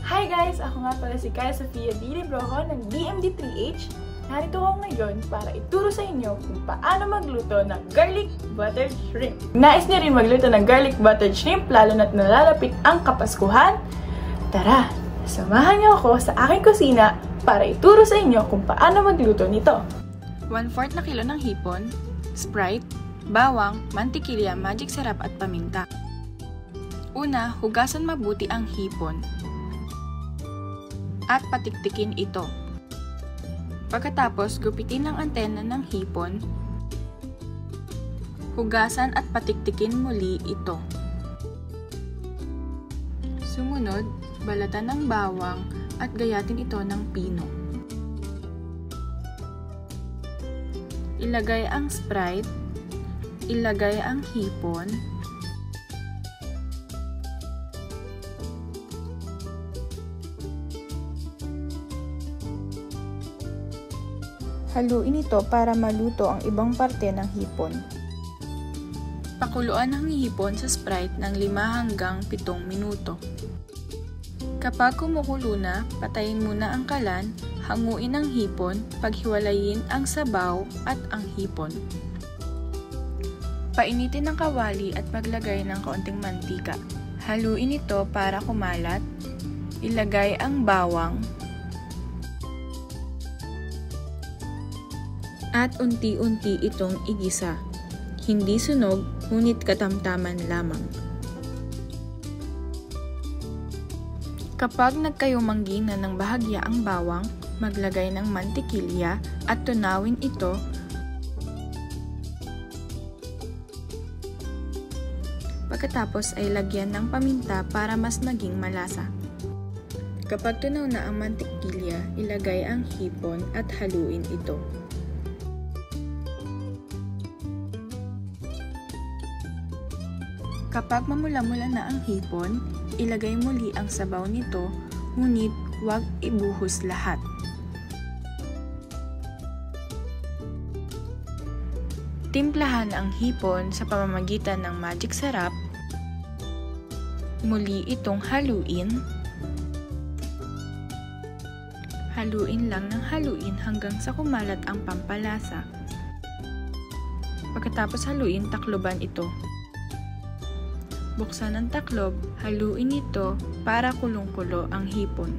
Hi guys! Ako nga pala si Kaya Sofia D. Librojo ng DMD3H. Narito ako ngayon para ituro sa inyo kung paano magluto ng garlic buttered shrimp. Nais niyo rin magluto ng garlic buttered shrimp lalo na't nalalapit ang Kapaskuhan? Tara, samahan niyo ako sa aking kusina para ituro sa inyo kung paano magluto nito. 1/4 na kilo ng hipon, Sprite, bawang, mantikilya, magic sarap at paminta. Una, hugasan mabuti ang hipon at patiktikin ito. Pagkatapos, gupitin ang antena ng hipon, hugasan at patiktikin muli ito. Sumunod, balatan ng bawang at gayatin ito ng pino. Ilagay ang Sprite, ilagay ang hipon, haluin ito para maluto ang ibang parte ng hipon. Pakuluan ang hipon sa Sprite ng 5 hanggang 7 minuto. Kapag kumukulo na, patayin muna ang kalan, hanguin ang hipon, paghiwalayin ang sabaw at ang hipon. Painitin ang kawali at paglagay ng kaunting mantika. Haluin ito para kumalat. Ilagay ang bawang at unti-unti itong igisa. Hindi sunog, ngunit katamtaman lamang. Kapag nagkayumanggi na ng bahagya ang bawang, maglagay ng mantikilya at tunawin ito. Pagkatapos ay lagyan ng paminta para mas maging malasa. Kapag tunaw na ang mantikilya, ilagay ang hipon at haluin ito. Kapag mamula-mula na ang hipon, ilagay muli ang sabaw nito, ngunit huwag ibuhos lahat. Timplahan ang hipon sa pamamagitan ng magic sarap. Muli itong haluin. Haluin lang ng haluin hanggang sa kumalat ang pampalasa. Pagkatapos haluin, takloban ito. Buksan ang taklob, haluin ito para kulong-kulo ang hipon.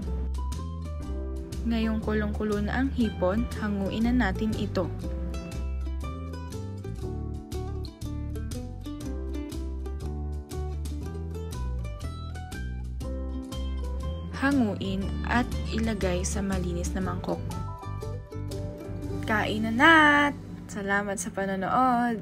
Ngayong kulong-kulo na ang hipon, hanguin na natin ito. Hanguin at ilagay sa malinis na mangkok. Kain na! Salamat sa panonood!